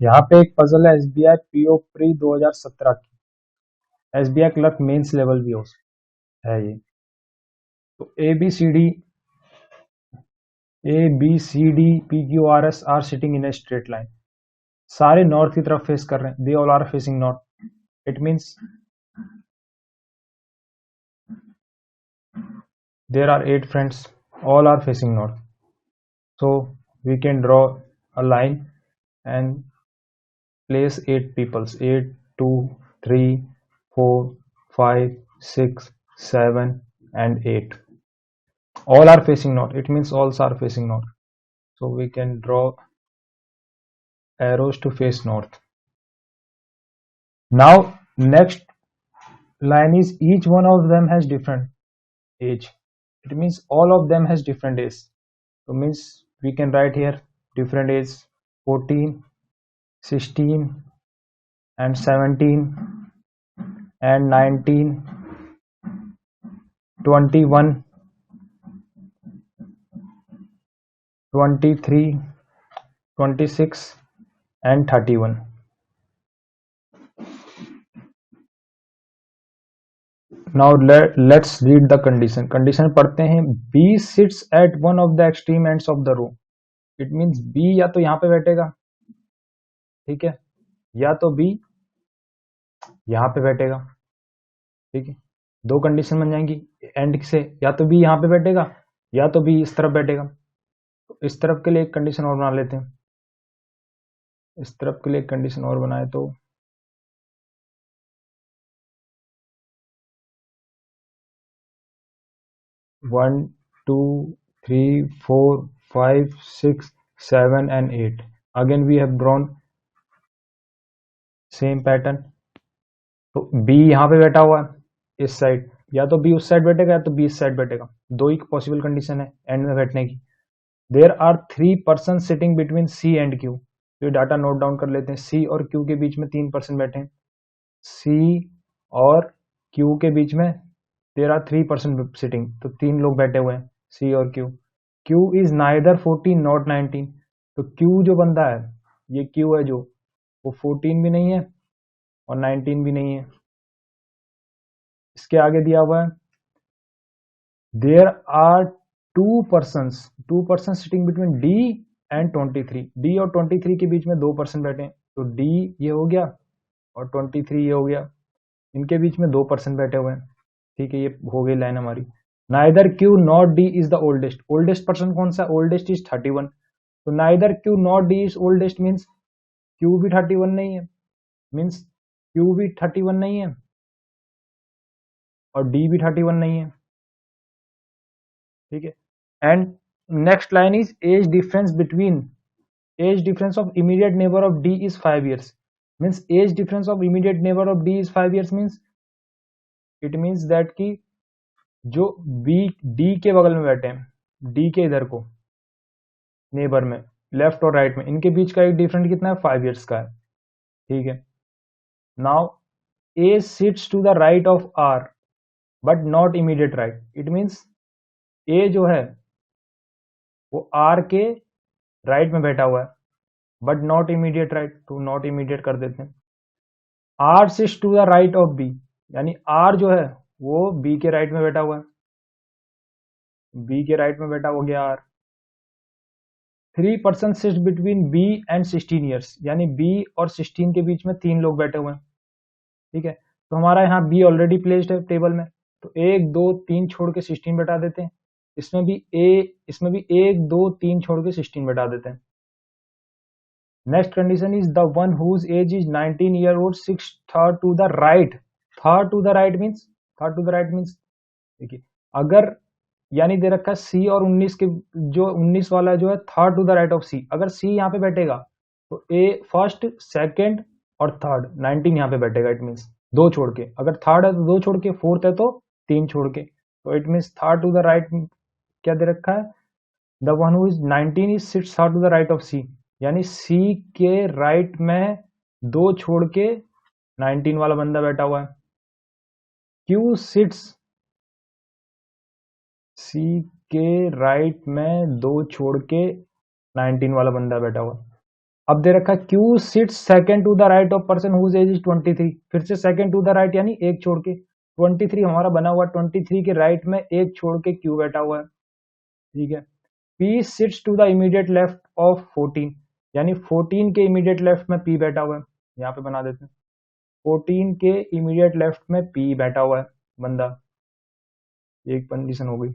यहाँ पे एक पजल है एसबीआई पीओ प्री 2017 की। एसबीआई क्लर्क मेंस लेवल भी हो है ये। तो A B C D P Q R S are sitting in a straight line. सारे नॉर्थ की तरफ फेस कर रहे हैं, they all are facing north. It means there are 8 friends, all are facing north. So we can draw a line and place 8 peoples, 8, 2, 3, 4, 5, 6, 7 and 8. All are facing north. It means all are facing north. So we can draw arrows to face north. Now next line is each one of them has different age. It means all of them has different age. So means we can write here different age 14, 16 and 17 and 19, 21, 23, 26 and 31. Now let's read the condition. Condition पढ़ते हैं। B sits at one of the extreme ends of the row. It means B या तो यहाँ पे बैठेगा, ठीक है, या तो B यहाँ पे बैठेगा, ठीक है। दो कंडीशन बन जाएंगी एंड से, या तो B यहाँ पे बैठेगा या तो B इस तरफ बैठेगा। तो इस तरफ के लिए एक कंडीशन और बना लेते हैं। इस तरफ के लिए एक कंडीशन और बनाए तो 1, 2, 3, 4, 5, 6, 7 and 8. Again we have drawn same pattern. तो B यहाँ पे बैठा हुआ है इस साइड, या तो B उस साइड बैठेगा या तो B इस साइड बैठेगा। दो ही पॉसिबल कंडीशन है एंड में बैठने की। There are 3 person sitting between C and Q। तो डाटा नोट डाउन कर लेते हैं। C और Q के बीच में 3 पर्सन बैठे हैं। C और Q के बीच में देयर आर 3 पर्सन सिटिंग, तो 3 लोग बैठे हुए हैं C और Q। Q is neither 14 not 19। तो Q जो बंदा है, ये Q है जो, वो 14 भी नहीं है और 19 भी नहीं है। इसके आगे दिया हुआ है there are 2 person sitting between D and 23। D और 23 के बीच में 2 पर्सन बैठे हैं। तो D ये हो गया और 23 ये हो गया, इनके बीच में 2 पर्सन बैठे हुए हैं, ठीक है। ये हो गई लाइन हमारी। Neither Q not D is the oldest. Oldest person कौन सा? Oldest is 31। तो neither Q not D is oldest means Q भी 31 नहीं है, मीन्स Q भी 31 नहीं है और D भी 31 नहीं है, ठीक है। And next line is age difference of immediate neighbour of D is 5 years। Means age difference of immediate neighbour of D is 5 years means it means that की जो D के बगल में बैठे हैं, D के इधर को नेबर में, लेफ्ट और राइट में, इनके बीच का एक डिफरेंस कितना है? 5 years का है, ठीक है। Now A sits to the right of R but not immediate right. It means A जो है वो R के राइट में बैठा हुआ है बट नॉट इमीडिएट राइट, तो नॉट इमीडिएट कर देते हैं। R sits to the right of B, यानी R जो है वो B के राइट में बैठा हुआ है, B के राइट में बैठा हो गया R। 3 person sits between B and 16 years, यानी B और 16 के बीच में 3 लोग बैठे हुए हैं, ठीक है। तो हमारा यहाँ B ऑलरेडी प्लेस्ड है टेबल में, तो 1, 2, 3 छोड़ के 16 बैठा देते हैं। इसमें भी 1, 2, 3 छोड़ के 16 बैठा देते हैं। Next condition is the one whose age is 19 year old six third to the right. Third to the right means देखिए, अगर यानी दे रखा है C और 19 के, जो 19 वाला जो है third to the right of C। अगर C यहाँ पे बैठेगा तो A फर्स्ट, सेकंड और थर्ड, 19 यहाँ पे बैठेगा। इट मीन्स दो छोड़ के, अगर थर्ड है तो दो छोड़ के, फोर्थ है तो 3 छोड़ के। तो it means third to the right क्या दे रखा है? The one who is 19 is sits third to the right of C, यानी C के राइट में 2 छोड़ के 19 वाला बंदा बैठा हुआ है। Q सिट्स C के राइट में 2 छोड़ के 19 वाला बंदा बैठा हुआ। अब दे रखा है Q sits second to the right of person whose age is 23, फिर से सेकंड टू द राइट यानी एक छोड़ के, 23 हमारा बना हुआ, 23 के राइट में एक छोड़ के क्यू बैठा हुआ है, ठीक है। P sits to the immediate left of 14, यानी 14 के इमीडिएट लेफ्ट में पी बैठा हुआ है, यहाँ पे बना देते हैं 14 के इमीडिएट लेफ्ट में पी बैठा हुआ है बंदा, एक कंडीशन हो गई।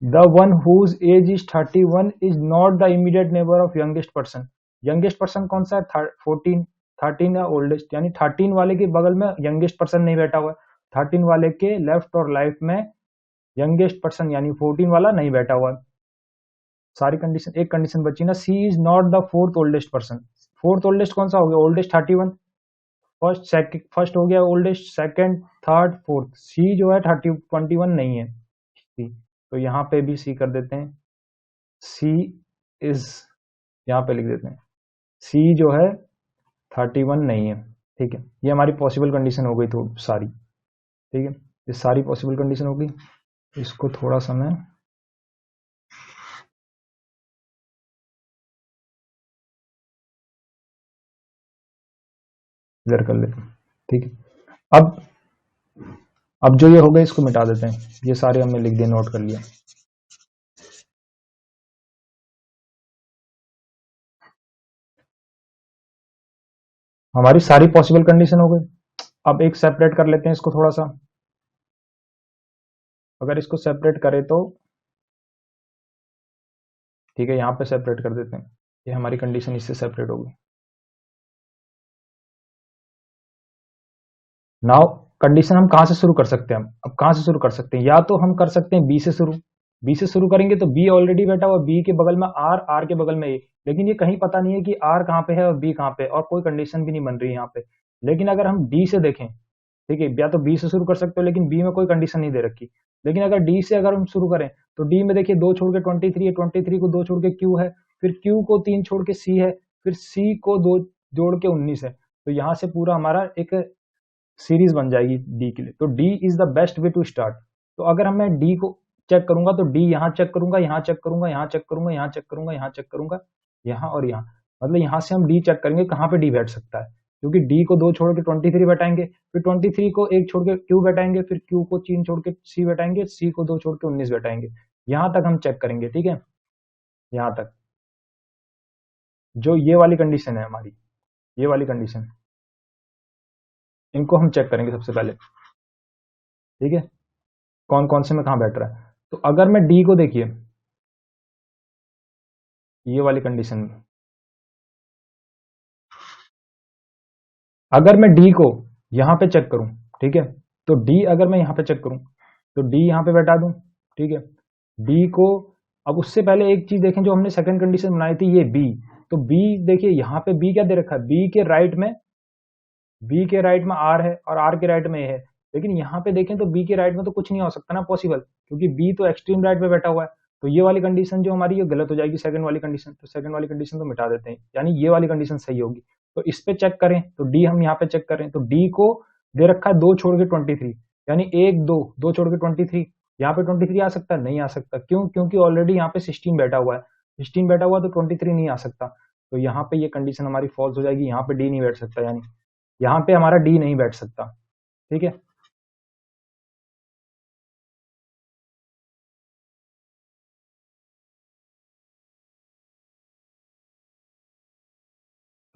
The one whose age is 31 is not the immediate neighbour of youngest person, youngest person कौन सा है 14, 13 या ओल्डेस्ट, यानी 13 वाले के बगल में यंगेस्ट पर्सन नहीं बैठा हुआ है, 13 वाले के लेफ्ट और राइट में यंगेस्ट पर्सन यानी 14 वाला नहीं बैठा हुआ है। सारी कंडीशन, एक कंडीशन बची ना, C is not the fourth oldest person, fourth oldest कौन सा हो गया, ओल्डेस्ट 31, फर्स्ट हो गया oldest, second, third, fourth, C जो है 21 नहीं है सी, तो यहाँ पे भी सी कर देते हैं, सी इज, यहाँ पे लिख देते हैं सी जो है 31 नहीं है, ठीक है। ये हमारी पॉसिबल कंडीशन हो गई तो सारी, ठीक है, ये सारी पॉसिबल कंडीशन हो गई। इसको थोड़ा सा मैं क्लियर कर लेते हैं, ठीक है। अब जो ये हो गए इसको मिटा देते हैं, ये सारे हमने लिख दिए, नोट कर लिया। हमारी सारी पॉसिबल कंडीशन हो गई। अब एक सेपरेट कर लेते हैं इसको थोड़ा सा, अगर इसको सेपरेट करें तो ठीक है, यहाँ पे सेपरेट कर देते हैं, ये हमारी कंडीशन इससे सेपरेट होगी। नाउ कंडीशन हम कहाँ से शुरू कर सकते हैं, अब कहाँ से शुरू कर सकते हैं, या तो हम कर सकते हैं बी से शुरू, बी से शुरू करेंगे तो बी ऑलरेडी बैठा हुआ, बी के बगल में आर, आर के बगल में ए, लेकिन ये कहीं पता नहीं है कि आर कहाँ पे है और बी कहाँ पे, और कोई कंडीशन भी नहीं बन रही है यहाँ पे। लेकिन अगर हम डी से देखें, ठीक है, या तो बी से शुरू कर सकते हो, लेकिन बी में कोई कंडीशन नहीं दे रखी, लेकिन अगर डी से अगर हम शुरू करें तो डी में देखिए दो छोड़ के 23 है, 23 को दो छोड़ के क्यू है, फिर क्यू को तीन छोड़ के सी है, फिर सी को दो जोड़ के 19 है, तो यहाँ से पूरा हमारा एक सीरीज बन जाएगी डी के लिए, तो D is the best way to start. तो अगर हम मैं डी को चेक करूंगा तो डी यहाँ चेक करूंगा, यहाँ चेक करूंगा, यहाँ चेक करूंगा, यहाँ चेक करूंगा, यहाँ चेक करूंगा, यहाँ और यहाँ, मतलब यहाँ से हम डी चेक करेंगे कहाँ पे डी बैठ सकता है, क्योंकि डी को दो छोड़ के 23 बैठाएंगे, फिर 23 को एक छोड़ के क्यू बैठाएंगे, फिर क्यू को तीन छोड़ के सी बैठाएंगे, सी को दो छोड़ के 19 बैठाएंगे, यहाँ तक हम चेक करेंगे, ठीक है। यहाँ तक जो ये वाली कंडीशन है हमारी, ये वाली कंडीशन, इनको हम चेक करेंगे सबसे पहले, ठीक है, कौन कौन से में कहाँ बैठ रहा है। तो अगर मैं डी को देखिए, ये वाली कंडीशन में अगर मैं डी को यहाँ पे चेक करूं, ठीक है, तो डी अगर मैं यहाँ पे चेक करूं तो डी यहाँ पे बैठा दूं, ठीक है, डी को, अब उससे पहले एक चीज देखें, जो हमने सेकंड कंडीशन बनाई थी ये बी, तो बी देखिए यहाँ पे बी क्या दे रखा है, बी के राइट में आर है और आर के राइट में ए है, लेकिन यहाँ पे देखें तो बी के राइट में तो कुछ नहीं हो सकता ना पॉसिबल, क्योंकि बी तो एक्सट्रीम राइट पे बैठा हुआ है, तो ये वाली कंडीशन जो हमारी ये गलत हो जाएगी, सेकंड वाली कंडीशन, तो सेकंड वाली कंडीशन तो मिटा देते हैं, यानी ये वाली कंडीशन सही होगी। तो इस पे चेक करें तो डी हम यहाँ पे चेक करें तो डी को दे रखा है दो छोड़ के 23, यानी एक दो, दो छोड़ के 23, यहाँ पे 23 आ सकता है, नहीं आ सकता, क्यों, क्योंकि ऑलरेडी यहाँ पे 16 बैठा हुआ है, 16 बैठा हुआ तो 23 नहीं आ सकता, तो यहाँ पे ये कंडीशन हमारी फॉल्स हो जाएगी, यहाँ पे डी नहीं बैठ सकता, यानी यहाँ पे हमारा डी नहीं बैठ सकता, ठीक है।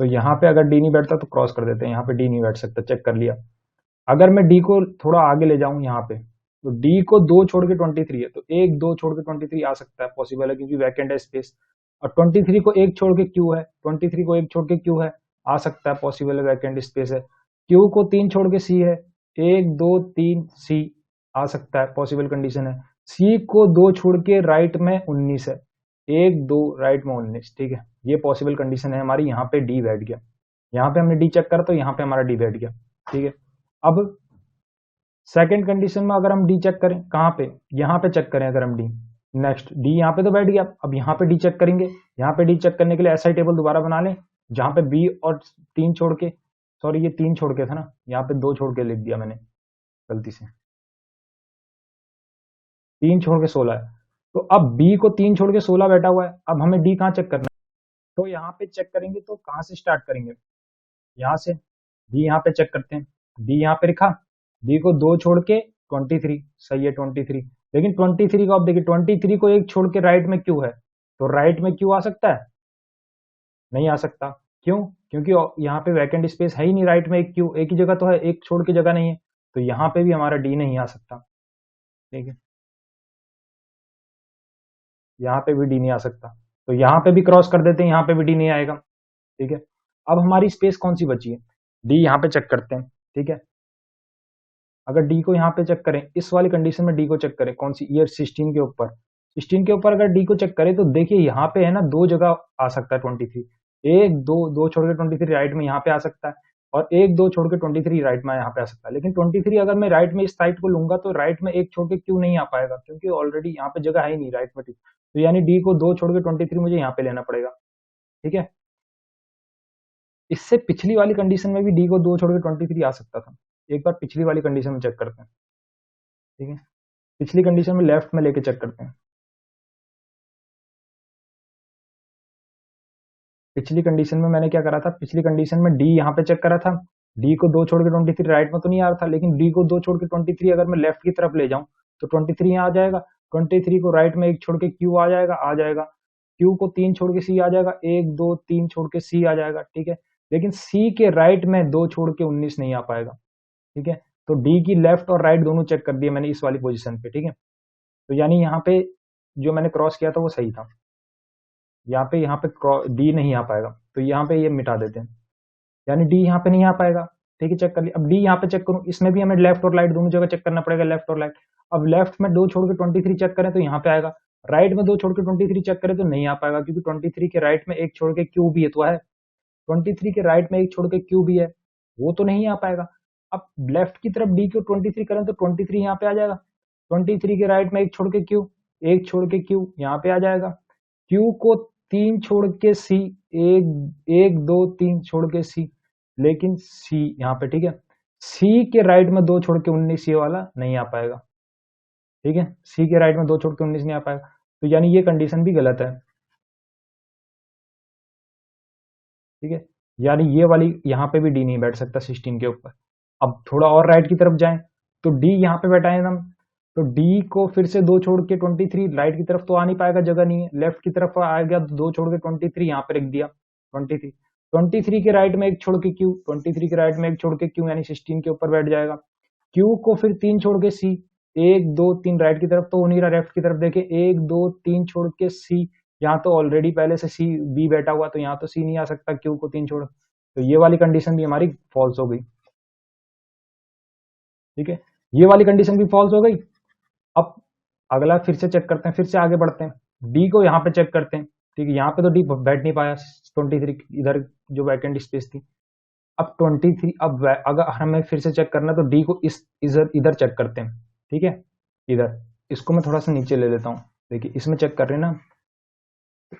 तो यहाँ पे अगर डी नहीं बैठता तो क्रॉस कर देते हैं, यहाँ पे डी नहीं बैठ सकता, चेक कर लिया। अगर मैं डी को थोड़ा आगे ले जाऊं यहाँ पे, तो डी को दो छोड़ के 23 है, तो एक दो छोड़ के 23 आ सकता है, पॉसिबल है, क्योंकि वैकेंट है स्पेस, और 23 को एक छोड़ के क्यू है, 23 को एक छोड़ के क्यू है, आ सकता है, पॉसिबल है, वैकेंट स्पेस है। क्यू को तीन छोड़ के सी है, एक दो तीन सी, आ सकता है, पॉसिबल कंडीशन है। सी को दो छोड़ के राइट में 19 है, एक दो राइट में 19, ठीक है, ये पॉसिबल कंडीशन है हमारी, यहाँ पे डी बैठ गया, यहाँ पे हमने डी चेक करा तो यहाँ पे हमारा डी बैठ गया, ठीक है। अब सेकंड कंडीशन में अगर हम डी चेक करें, कहाँ पे, यहाँ पे चेक करें, अगर हम डी, नेक्स्ट डी यहाँ पे तो बैठ गया, अब यहाँ पे डी चेक करेंगे, यहाँ पे डी चेक करने के लिए एसआई टेबल दोबारा बना लें, जहाँ पे बी और तीन छोड़ के, सॉरी ये तीन छोड़ के था ना, यहाँ पे दो छोड़ के लिख दिया मैंने गलती से, तीन छोड़ के 16 है, तो अब बी को तीन छोड़ के 16 बैठा हुआ है, अब हमें डी कहाँ चेक करना है, तो यहाँ पे चेक करेंगे तो कहाँ से स्टार्ट करेंगे, यहाँ से डी यहाँ पे चेक करते हैं, डी यहाँ पे लिखा, डी को 2 छोड़ के 23, सही है 23, लेकिन 23 को आप देखिए 23 को एक छोड़ के राइट में क्यू है, तो राइट में क्यू आ सकता है, नहीं आ सकता, क्यों, क्योंकि यहाँ पे वैकेंट स्पेस है ही नहीं, राइट में एक क्यू, एक ही जगह तो है, एक छोड़ के जगह नहीं है, तो यहाँ पे भी हमारा डी नहीं आ सकता, ठीक है, यहाँ पे भी डी नहीं आ सकता, तो यहाँ पे भी क्रॉस कर देते हैं, यहाँ पे भी डी नहीं आएगा, ठीक है। अब हमारी स्पेस कौन सी बची है, डी यहाँ पे चेक करते हैं, ठीक है, अगर डी को यहाँ पे चेक करें, इस वाली कंडीशन में डी को चेक करें, कौन सी, ईयर 16 के ऊपर, 16 के ऊपर अगर डी को चेक करें तो देखिए यहाँ पे है ना, दो जगह आ सकता है 23, एक दो दो छोड़ के 23 राइट में यहाँ पे आ सकता है, और एक दो छोड़ के 23 राइट में यहाँ पे आ सकता है, लेकिन 23 अगर मैं राइट में इस साइड को लूंगा तो राइट में एक छोड़ के क्यों नहीं आ पाएगा, क्योंकि ऑलरेडी यहाँ पे जगह है ही नहीं राइट में, तो यानी डी को 2 छोड़ के 23 मुझे यहाँ पे लेना पड़ेगा, ठीक है। इससे पिछली वाली कंडीशन में भी डी को 2 छोड़ के 23 आ सकता था, एक बार पिछली वाली कंडीशन में चेक करते हैं, ठीक है, पिछली कंडीशन में लेफ्ट में लेके चेक करते हैं, पिछली कंडीशन में मैंने क्या करा था, पिछली कंडीशन में डी यहाँ पे चेक करा था, डी को 2 छोड़ के 23 राइट में तो नहीं आ रहा था, लेकिन डी को 2 छोड़ के 23 अगर मैं लेफ्ट की तरफ ले जाऊं तो 23 यहाँ आ जाएगा, 23 को राइट में एक छोड़ के क्यू आ जाएगा, क्यू को 3 छोड़ के सी आ जाएगा, 1 2 3 छोड़ के सी आ जाएगा, ठीक है, लेकिन सी के राइट में 2 छोड़ के 19 नहीं आ पाएगा, ठीक है, तो डी की लेफ्ट और राइट दोनों चेक कर दिए मैंने इस वाली पोजीशन पे, ठीक है, तो यानी यहाँ पे जो मैंने क्रॉस किया था वो सही था, यहाँ पे डी नहीं आ पाएगा, तो यहाँ पे ये मिटा देते हैं, यानी डी यहाँ पे नहीं आ पाएगा, ठीक है, चेक कर लिया, अब डी यहाँ पे चेक करूँ, इसमें भी हमें लेफ्ट और राइट दोनों जगह चेक करना पड़ेगा, लेफ्ट और राइट, अब लेफ्ट में 2 छोड़ के 23 चेक करें तो यहाँ पे आएगा, राइट में 2 छोड़ के 23 चेक करें तो नहीं आ पाएगा, क्योंकि 23 के राइट में एक छोड़ के क्यू भी है, तो है 23 के राइट में एक छोड़ के क्यू भी है, वो तो नहीं आ पाएगा। अब लेफ्ट की तरफ डी को 23 करें तो 23 यहाँ पे आ जाएगा, 23 के राइट में एक छोड़ के क्यू, एक छोड़ के क्यू यहाँ पे आ जाएगा, क्यू को 3 छोड़ के सी, एक एक 2 3 छोड़ के सी, लेकिन सी यहाँ पे, ठीक है, सी के राइट में 2 छोड़ के 19 ये वाला नहीं आ पाएगा, ठीक है, सी के राइट में 2 छोड़ के 19 नहीं आ पाएगा, तो यानी ये कंडीशन भी गलत है, ठीक है, यानी ये वाली यहाँ पे भी डी नहीं बैठ सकता 16 के ऊपर। अब थोड़ा और राइट की तरफ जाएं तो डी यहाँ पे बैठा है हम, तो डी को फिर से 2 छोड़ के 23 राइट की तरफ तो आ नहीं पाएगा, जगह नहीं है, लेफ्ट की तरफ आ गया तो 2 छोड़ के 23 यहाँ पे रख दिया, 23 23 के राइट में एक छोड़ के क्यू, 23 के राइट में एक छोड़ के क्यू, यानी 16 के ऊपर बैठ जाएगा, क्यू को फिर 3 छोड़ के सी, 1 2 3 राइट की तरफ तो हो नहीं रहा, लेफ्ट की तरफ देखे 1 2 3 छोड़ के सी, यहाँ तो ऑलरेडी पहले से सी बी बैठा हुआ, तो यहाँ तो सी नहीं आ सकता, क्यू को 3 छोड़, तो ये वाली कंडीशन भी हमारी फॉल्स हो गई, ठीक है, ये वाली कंडीशन भी फॉल्स हो गई। अब अगला फिर से चेक करते हैं, फिर से आगे बढ़ते हैं, डी को यहाँ पे चेक करते हैं, ठीक है, यहाँ पे तो डी बैठ नहीं पाया 23 इधर जो वैकेंट स्पेस थी, अब 23 अब अगर हमें फिर से चेक करना है तो डी को इस इधर चेक करते हैं, ठीक है, इधर, इसको मैं थोड़ा सा नीचे ले लेता हूँ, देखिए इसमें चेक कर रहे हैं ना,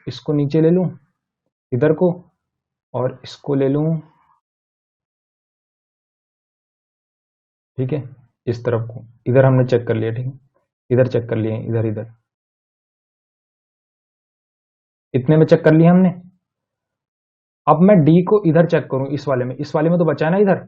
इसको नीचे ले लूँ इधर को, और इसको ले लूँ, ठीक है, इस तरफ को इधर हमने चेक कर लिया, ठीक है, इधर चेक कर लिए, इधर इधर इतने में चेक कर लिया हमने। अब मैं डी को इधर चेक करूं, इस वाले में तो बचा है ना इधर,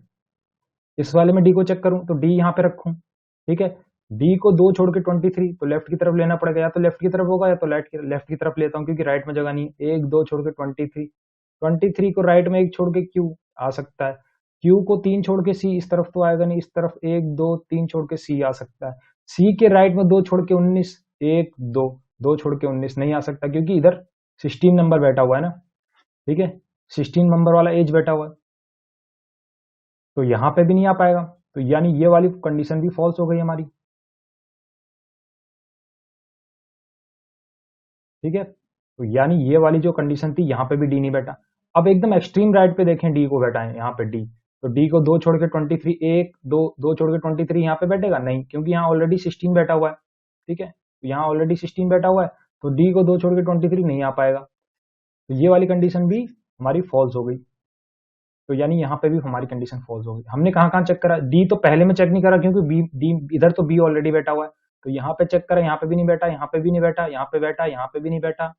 इस वाले में डी को चेक करूं तो डी यहाँ पे रखूं, ठीक है, डी को 2 छोड़ के 23 तो लेफ्ट की तरफ लेना पड़ेगा, या तो लेफ्ट की तरफ होगा या तो लेफ्ट की तरफ लेता हूँ, क्योंकि राइट में जगह नहीं है, 1 2 छोड़ के 23 को राइट में एक छोड़ के क्यू आ सकता है, क्यू को 3 छोड़ के सी, इस तरफ तो आएगा नहीं, इस तरफ 1 2 3 छोड़ के सी आ सकता है, सी के राइट में 2 छोड़ के 19, 1 2 2 छोड़ के 19 नहीं आ सकता, क्योंकि इधर 16 नंबर बैठा हुआ है ना, ठीक है, 16 नंबर वाला एज बैठा हुआ है, तो यहाँ पे भी नहीं आ पाएगा, तो यानी ये वाली कंडीशन भी फॉल्स हो गई हमारी, ठीक है, तो यानी ये वाली जो कंडीशन थी यहाँ पे भी डी नहीं बैठा। अब एकदम एक्सट्रीम राइट पे देखें, डी को बैठा है यहाँ पे डी, तो डी को 2 छोड़ के 23, 1 2 2 छोड़ के 23 यहाँ पे बैठेगा नहीं, क्योंकि यहाँ ऑलरेडी 16 बैठा हुआ है, ठीक है, तो यहाँ ऑलरेडी 16 बैठा हुआ है, तो डी को 2 छोड़ के 23 नहीं आ पाएगा, तो ये वाली कंडीशन भी हमारी फॉल्स हो गई, तो यानी यहाँ पे भी हमारी कंडीशन फॉल्स हो गई। हमने कहाँ कहाँ चेक करा, डी तो पहले में चेक नहीं करा, क्योंकि बी डी इधर तो बी ऑलरेडी बैठा हुआ है, तो यहाँ पे चेक करा, यहाँ पे भी नहीं बैठा, यहाँ पे भी नहीं बैठा, यहाँ पे बैठा, यहाँ पे भी नहीं बैठा,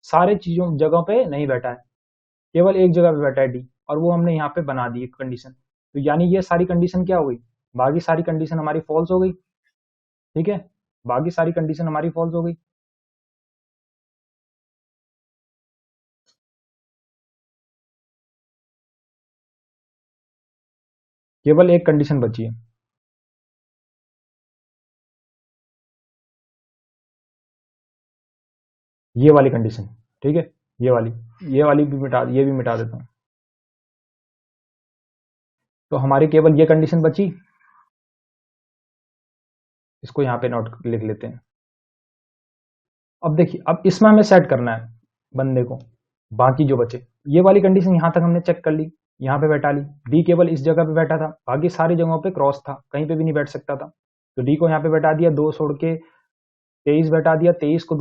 सारे चीजों जगहों पे नहीं बैठा है, केवल एक जगह पे बैठा है डी, और वो हमने यहाँ पे बना दी एक कंडीशन। तो यानी ये सारी कंडीशन क्या हो गई, बाकी सारी कंडीशन हमारी फॉल्स हो गई। ठीक है, बाकी सारी कंडीशन हमारी फॉल्स हो गई। केवल एक कंडीशन बची है, ये वाली कंडीशन। ठीक है, ये वाली भी मिटा, ये भी मिटा देता हूं। तो हमारी केवल ये कंडीशन बची, इसको यहाँ पे नोट लिख लेते हैं। अब देखिए, अब इसमें हमें सेट करना है बंदे को, बाकी जो बचे। ये वाली कंडीशन यहाँ तक हमने चेक कर ली, यहाँ पे बैठा ली। डी केवल इस जगह पे बैठा था, बाकी सारी जगहों पे क्रॉस था, कहीं पे भी नहीं बैठ सकता था। तो डी को यहाँ पे बैठा दिया, 2 छोड़ के 23 बैठा दिया, 23 को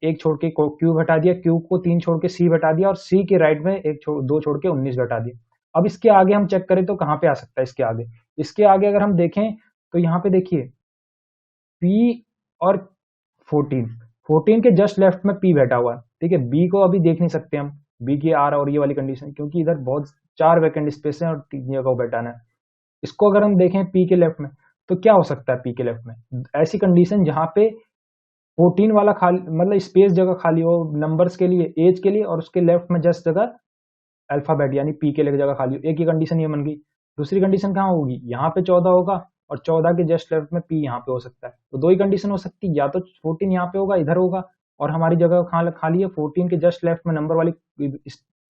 1 छोड़ के क्यू बैठा दिया, क्यू को 3 छोड़ के सी बैठा दिया, और सी के राइट में 2 छोड़ के 19 बैठा दिया। अब इसके आगे हम चेक करें तो कहाँ पे आ सकता है इसके आगे। इसके आगे अगर हम देखें तो यहाँ पे देखिए P और 14, 14 के जस्ट लेफ्ट में P बैठा हुआ है। ठीक है, B को अभी देख नहीं सकते हम, B की आर और ये वाली कंडीशन, क्योंकि इधर बहुत 4 वैकेंट स्पेस है और 3 जगह बैठाना है। इसको अगर हम देखें P के लेफ्ट में, तो क्या हो सकता है P के लेफ्ट में, ऐसी कंडीशन जहां पे 14 वाला खाली, मतलब स्पेस जगह खाली हो नंबर्स के लिए, एज के लिए, और उसके लेफ्ट में जस्ट जगह अल्फाबेट यानी पी के लिए जगह खाली हो। एक ही कंडीशन ये बन गई। दूसरी कंडीशन कहाँ होगी, यहाँ पे 14 होगा और 14 के जस्ट लेफ्ट में पी यहाँ पे हो सकता है। तो 2 ही कंडीशन हो सकती है, या तो 14 यहाँ पे होगा, इधर होगा, और हमारी जगह खाली है 14 के जस्ट लेफ्ट में नंबर वाली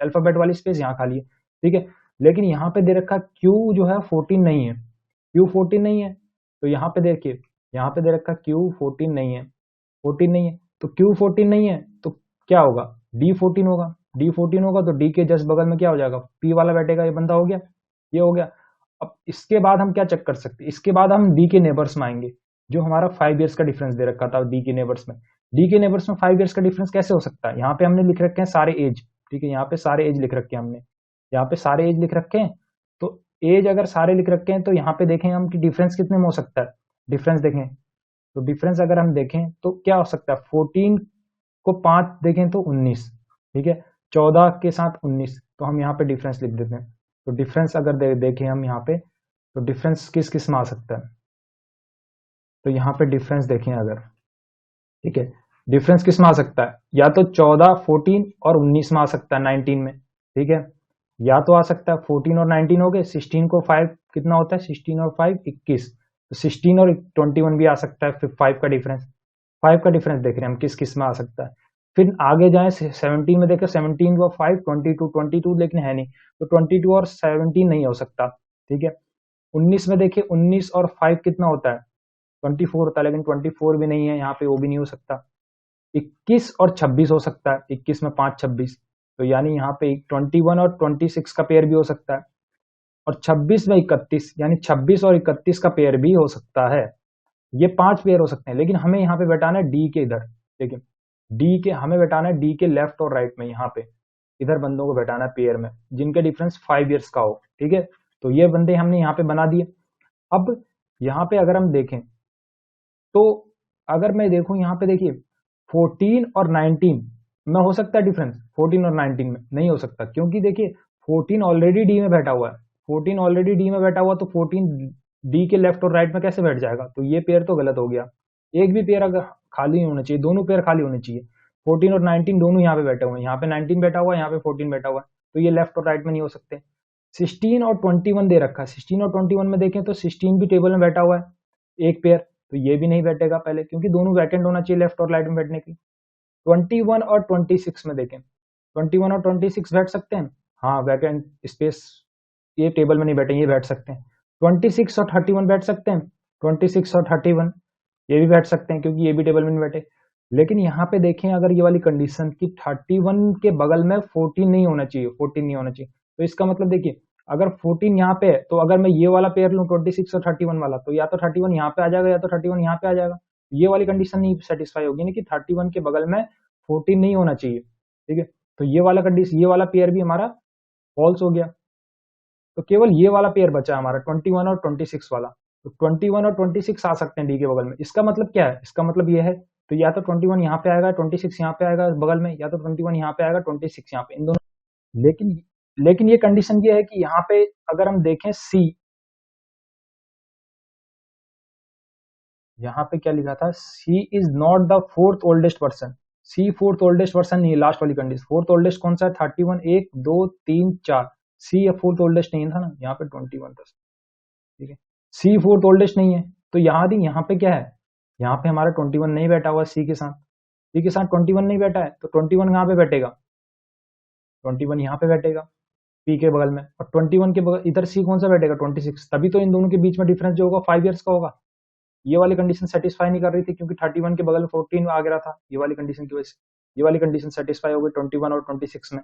अल्फाबेट वाली स्पेस यहाँ खाली है। ठीक है, लेकिन यहाँ पे दे रखा क्यू जो है 14 नहीं है, क्यू 14 नहीं है। तो यहाँ पे देखिए, यहाँ पे दे रखा क्यू 14 नहीं है, 14 नहीं है, तो क्यू 14 नहीं है, तो क्या होगा, डी 14 होगा। डी 14 होगा तो डी के जस्ट बगल में क्या हो जाएगा, पी वाला बैठेगा, ये बंदा हो गया, ये हो गया। अब इसके बाद हम क्या चेक कर सकते हैं, इसके बाद हम डी के नेबर्स में आएंगे, जो हमारा 5 ईयर्स का डिफरेंस दे रखा था डी के नेबर्स में। डी के नेबर्स में 5 ईयर्स का डिफरेंस कैसे हो सकता है, यहाँ पे हमने लिख रखे हैं सारे एज। ठीक है, यहाँ पे सारे एज लिख रखे हैं हमने, यहाँ पे सारे एज लिख रखे हैं। तो एज अगर सारे लिख रखे हैं तो यहाँ पे देखें हम कि डिफरेंस कितने में हो सकता है, डिफरेंस देखें तो डिफरेंस अगर हम देखें तो क्या हो सकता है, 14 को 5 देखें तो 19। ठीक है, 14 के साथ 19, तो हम यहाँ पे डिफरेंस लिख देते हैं। तो डिफरेंस अगर देखें हम यहाँ पे, तो डिफरेंस किस किस में आ सकता है, तो यहाँ पे डिफरेंस देखें अगर, ठीक है, डिफरेंस किस में आ सकता है, या तो 14 14 और 19 में आ सकता है 19 में। ठीक है, या तो आ सकता है 14 और 19 हो गए, 16 को 5 कितना होता है, 16 और 5 21, तो 16 और 21 भी आ सकता है। फिर 5 का डिफरेंस, 5 का डिफरेंस देख रहे हैं हम किस किस में आ सकता है। फिर आगे जाए 17 में देखें, 17 और 5 22 लेकिन है नहीं, तो 22 और 17 नहीं हो सकता। ठीक है, 19 में देखिए, 19 और 5 कितना होता है, 24 होता है, लेकिन 24 भी नहीं है यहाँ पे, वो भी नहीं हो सकता। 21 और 26 हो सकता है, 21 में 5 26, तो यानी यहाँ पे 21 और 26 का पेयर भी हो सकता है, और 26 में 31 यानी 26 और 31 का पेयर भी हो सकता है। ये 5 पेयर हो सकते हैं, लेकिन हमें यहाँ पे बैठाना है डी के इधर। देखिए, डी के हमें बैठाना है डी के लेफ्ट और राइट में, यहाँ पे इधर बंदों को बैठाना है पेयर में, जिनके डिफरेंस 5 ईयर्स का हो। ठीक है, तो ये बंदे हमने यहाँ पे बना दिए। अब यहाँ पे अगर हम देखें तो, अगर मैं देखूं यहाँ पे देखिए 14 और 19 में हो सकता है डिफरेंस, 14 और 19 में नहीं हो सकता, क्योंकि देखिए 14 ऑलरेडी डी में बैठा हुआ है, 14 ऑलरेडी डी में बैठा हुआ, तो 14 डी के लेफ्ट और राइट में कैसे बैठ जाएगा, तो ये पेयर तो गलत हो गया। एक भी पेयर अगर खाली नहीं होना चाहिए, दोनों पेयर खाली होने चाहिए। 14 और 19 दोनों यहाँ पे बैठे हुए हैं, यहाँ पे 19 बैठा हुआ है, यहाँ पे 14 बैठा हुआ है, तो ये लेफ्ट और राइट में नहीं हो सकते। 16 और 21 दे रखा है, 16 और 21 में देखें तो 16 भी टेबल में बैठा हुआ है एक पेयर, तो ये भी नहीं बैठेगा पहले, क्योंकि दोनों वैकेंट होना चाहिए लेफ्ट और राइट में बैठने की। 21 और 26 में देखें, 21 और 26 बैठ सकते हैं, हाँ वैकेंट स्पेस, ये टेबल में नहीं बैठे, ये बैठ सकते हैं। 26 और 31 बैठ सकते हैं, 26 और 31 ये भी बैठ सकते हैं, क्योंकि ये भी टेबल में नहीं बैठे। लेकिन यहाँ पे देखें अगर ये वाली कंडीशन की 31 के बगल में 14 नहीं होना चाहिए, 14 नहीं होना चाहिए, तो इसका मतलब देखिए अगर 14 यहाँ पे है, तो अगर मैं ये वाला पेयर लूँ 26 और 31 वाला, तो या तो 31 यहाँ पे आ जाएगा, या तो 31 यहाँ पे आ जाएगा। ये वाली कंडीशन नहीं सेटिस्फाई होगी ना, कि 31 के बगल में 14 नहीं होना चाहिए। ठीक है, तो ये वाला कंडीशन, ये वाला पेयर भी हमारा फॉल्स हो गया। तो केवल ये वाला पेयर बचा हमारा 21 और 26 वाला, तो 21 और 26 आ सकते हैं डी के बगल में। इसका मतलब क्या है, इसका मतलब ये है, तो या तो 21 यहाँ पे आएगा, 26 यहाँ पे आएगा बगल में, या तो 21 यहाँ पे आएगा, 26 यहाँ पे, इन दोनों लेकिन लेकिन ये कंडीशन ये है कि यहाँ पे अगर हम देखें सी, यहाँ पे क्या लिखा था, C is not the fourth oldest person. C fourth oldest person नहीं है, लास्ट वाली कंडीशन। फोर्थ ओल्डेस्ट कौन सा है, 31, 1 2 3 4। सी या फोर्थ ओल्डेस्ट नहीं था ना, यहाँ पे 21 था। ठीक है, सी फोर्थ ओल्डेस्ट नहीं है, तो यहाँ पे क्या है, यहाँ पे हमारा 21 नहीं बैठा हुआ सी के साथ। सी के साथ 21 नहीं बैठा है, तो 21 कहाँ पे बैठेगा, 21 यहाँ पे बैठेगा पी के बगल में, और 21 के बगल इधर सी कौन सा बैठेगा, 26। तभी तो इन दोनों के बीच में डिफरेंस जो होगा 5 ईयर्स का होगा। ये वाली कंडीशन सेटिस्फाई नहीं कर रही थी, क्योंकि 31 के बगल में 14 आ गया था, ये वाली कंडीशन की वजह से। ये वाली कंडीशन सेटिस्फाई हो गई 21 और 26 में।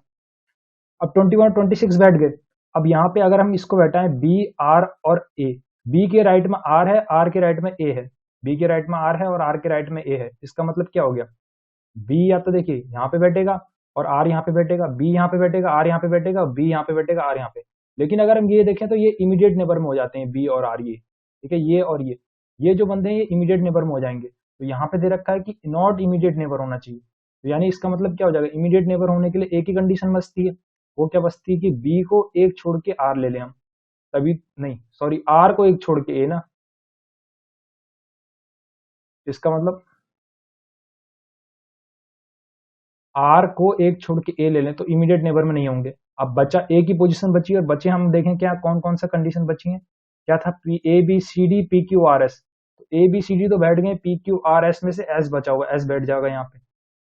अब 21 और 26 बैठ गए। अब यहाँ पे अगर हम इसको बैठाएं बी, आर और ए, बी के राइट में आर है, आर के राइट में ए है, बी के राइट में आर है और आर के राइट में ए है, इसका मतलब क्या हो गया, बी या तो देखिए यहाँ पे बैठेगा और आर यहाँ पे बैठेगा, बी यहाँ पे बैठेगा, आर यहाँ पे बैठेगा, बी यहाँ पे बैठेगा, आर यहाँ पे। लेकिन अगर हम ये देखें तो ये इमीडिएट नेबर में हो जाते हैं, बी और आर, ये ठीक है, ये और ये जो बंदे हैं ये इमीडिएट नेबर में हो जाएंगे। तो यहाँ पे दे रखा है कि नॉट इमीडिएट नेबर होना चाहिए, तो यानी इसका मतलब क्या हो जाएगा, इमीडिएट नेबर होने के लिए एक ही कंडीशन बचती है। वो क्या बचती है कि बी को एक छोड़ के आर ले लें हम, तभी नहीं सॉरी, आर को एक छोड़ के ए ना, इसका मतलब आर को एक छोड़ के ए ले लें तो इमीडिएट नेबर में नहीं होंगे। अब बचा ए की पोजीशन बची, और बचे हम देखें क्या कौन कौन सा कंडीशन बची है, क्या था, P A B C D P Q R S. तो ए बी सी डी तो बैठ गए, पी क्यू आर एस में से एस बचा हुआ, एस बैठ जाएगा यहाँ पे।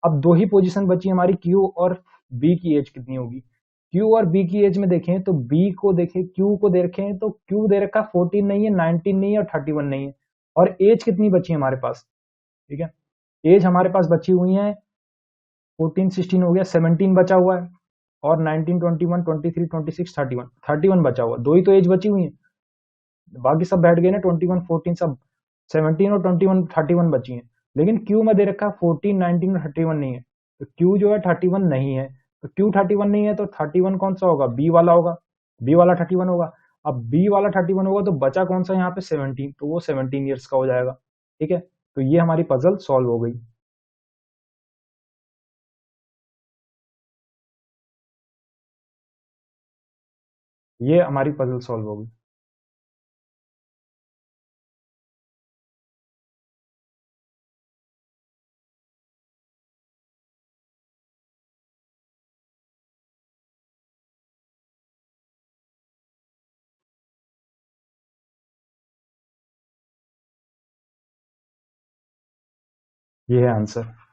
अब दो ही पोजीशन बची हमारी, क्यू और बी की एज कितनी होगी। क्यू और बी की एज में देखें तो बी को देखें, क्यू को देखें तो क्यू दे रखा 14 नहीं है, 19 नहीं है और 31 नहीं है, और एज कितनी बची है हमारे पास, ठीक है, एज हमारे पास बची हुई है 14 16 हो गया, 17 बचा हुआ है, और 19 21 23 26 31, 31 बचा हुआ, दो ही तो एज बची हुई है, बाकी सब बैठ गए ना, 21 14 सब, 17 और 21 31 बची हैं। लेकिन क्यू में दे रखा है 14 19 और 31 नहीं है, तो क्यू जो है 31 नहीं है। तो क्यू 31 नहीं है तो 31 कौन सा होगा, बी वाला होगा, बी वाला 31 होगा। अब बी वाला 31 होगा तो बचा कौन सा यहाँ पे 17, तो वो 17 ईयर्स का हो जाएगा। ठीक है, तो ये हमारी पजल सॉल्व हो गई, ये हमारी पजल सॉल्व हो गई। ये है आंसर।